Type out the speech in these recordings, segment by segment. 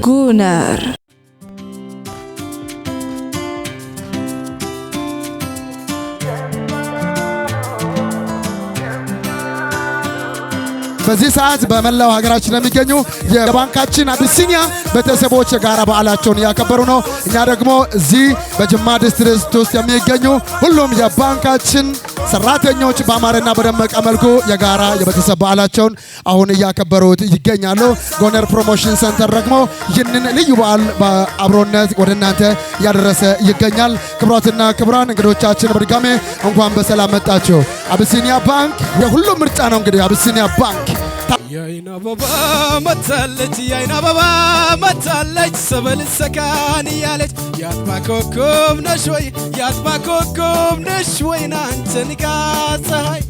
ጉነር በዚህ ሰዓት በመላው ሀገራችን የሚገኙ የባንካችን አቢሲኒያ ቤተሰቦች የጋራ በዓላቸውን እያከበሩ ነው። እኛ ደግሞ እዚህ በጅማ ዲስትሪክት ውስጥ የሚገኙ ሁሉም የባንካችን ሰራተኞች በአማረና በደመቀ መልኩ የጋራ የቤተሰብ በዓላቸውን አሁን እያከበሩት ይገኛሉ። ጎነር ፕሮሞሽን ሴንተር ደግሞ ይህንን ልዩ በዓል በአብሮነት ወደ እናንተ እያደረሰ ይገኛል። ክቡራትና ክቡራን እንግዶቻችን በድጋሜ እንኳን በሰላም መጣችሁ። አቢሲኒያ ባንክ የሁሉም ምርጫ ነው። እንግዲህ አቢሲኒያ ባንክ የአይን አበባ መታለች የአይን አበባ መታለች ሰበል ሰካን እያለች የአጥባ ኮከብ ነሽ ወይ የአጥባ ኮከብ ነሽ ወይ ናንተ ንጋ ፀሐይ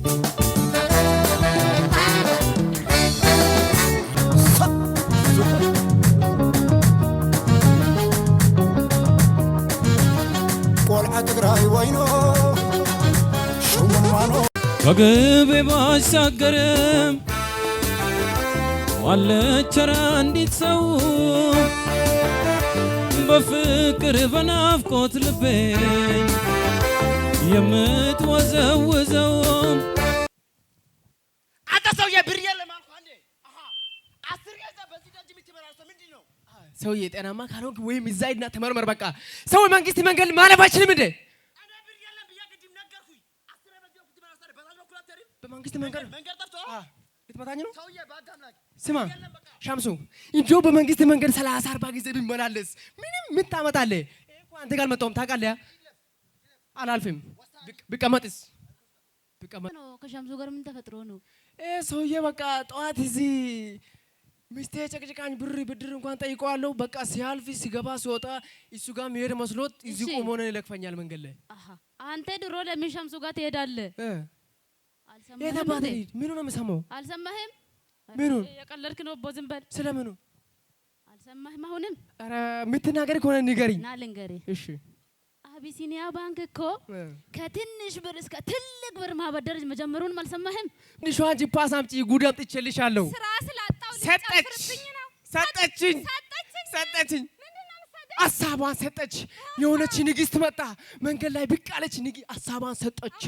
ቆልዓ ትግራይ ወይኖ ሹማኖ ከግቤ ባሻገርም ዋለች ኧረ አንዲት ሰው በፍቅር በናፍቆት ልቤ የምትወዘውዘው አንተ ሰውዬ ብር የለም አልኩህ አንዴ። አስር ገዛ በዚህ ደጅ የምትበላው ሰው ምንድን ነው? ሰውዬ ጤናማ ካልሆንክ ወይም እዛ ሂድና ተመርመር። በቃ ሰው መንግስት መንገድ ማለፍ አይችልም እንዴ? እኔ ብር የለም ብዬ ቅድም ነገርኩኝ። አስር በዚህ ብትበላው ሰው በዛ ነው ኩላተሪ በመንግስት መንገድ ጠፍቶ ልትመታኝ ነው? ሰውዬ ባዳምላክ ስማ ሻምሱ እንጆ በመንግስት መንገድ 30-40 ጊዜ ቢመላለስ ምንም ምታመጣለህ? እኮ አንተ ጋር መጣሁም ታውቃለህ። አላልፍም። ብቀመጥስ ብቀመጥ ነው። ከሻምሱ ጋር ምን ተፈጥሮ ነው? ሰውዬ በቃ ጠዋት እዚህ ሚስቴ ጨቅጭቃኝ ብድር እንኳን ጠይቀዋለሁ። በቃ ሲያልፍ ሲገባ ሲወጣ እሱ ጋር መሄድ መስሎት እዚህ ቆሞ ነው ይለክፈኛል መንገድ ላይ። አንተ ድሮ ለምን ሻምሱ ጋር ትሄዳለህ? የታባቴ ምኑ ነው የምሰማው? አልሰማህም? ምኑ የቀለድክ ነው? ዝም በል። ስለምኑ አልሰማህም? አሁንም ኧረ የምትናገር ከሆነ ንገሪኝ። ና ልንገርህ። እሺ አቢሲኒያ ባንክ እኮ ከትንሽ ብር እስከ ትልቅ ብር ማበደር መጀመሩን አልሰማህም? ትንሿን ጂፓስ አምጪ ጉድ አምጥቼልሻለሁ። ስራ ስላጣው ሰጠችኝ ሀሳቧን ሰጠች። የሆነች ንግስት መጣ መንገድ ላይ ብቅ አለች። ሀሳቧን ሰጠች።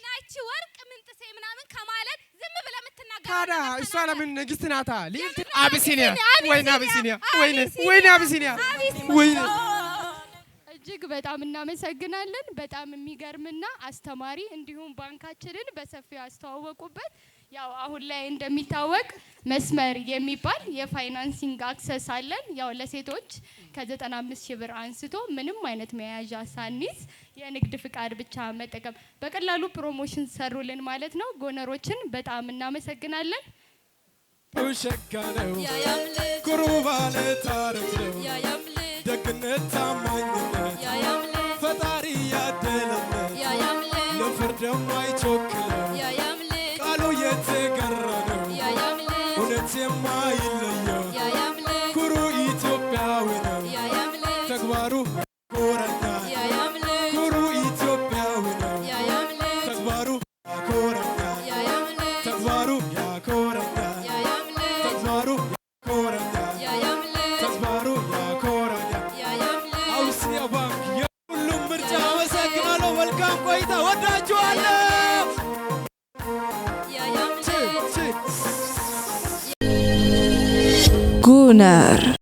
ናቺ ወርቅ ምንጥሴ ምናምን ከማለት ዝም ብለህ የምትናገር ታዲያ እሷ ለምን ንግስት ናታ? ልዕልት አቢሲኒያ ወይኔ አቢሲኒያ ወይኔ አቢሲኒያ ወይኔ እጅግ በጣም እናመሰግናለን። በጣም የሚገርምና አስተማሪ እንዲሁም ባንካችንን በሰፊው ያስተዋወቁበት። ያው አሁን ላይ እንደሚታወቅ መስመር የሚባል የፋይናንሲንግ አክሰስ አለን። ያው ለሴቶች ከ95,000 ብር አንስቶ ምንም አይነት መያዣ ሳንይዝ የንግድ ፍቃድ ብቻ መጠቀም በቀላሉ ፕሮሞሽን ሰሩልን ማለት ነው። ጎነሮችን በጣም እናመሰግናለን። ሸጋነው ኩሩ ባለ ታሪክ ነው ደግነት ታማኝነት ፈጣሪ ያደለለት ለፍርድ የማይቾክለው ቃሉ የተገረመው እውነት የማይለየው ኩሩ ኢትዮጵያዊ ነው ተግባሩ ያኮረኛል። ኩሩ ኢትዮጵያዊ ነው ተግባሩ ያኮረኛል። ተግባሩ ያኮረኛል። ተግባሩ ያኮረኛል። ተግባሩ ያኮረኛል። አቢሲኒያ ባንክ የሁሉም ምርጫ። አመሰግናለሁ። መልካም ቆይታ። ወዳችኋለሁ። ጉነር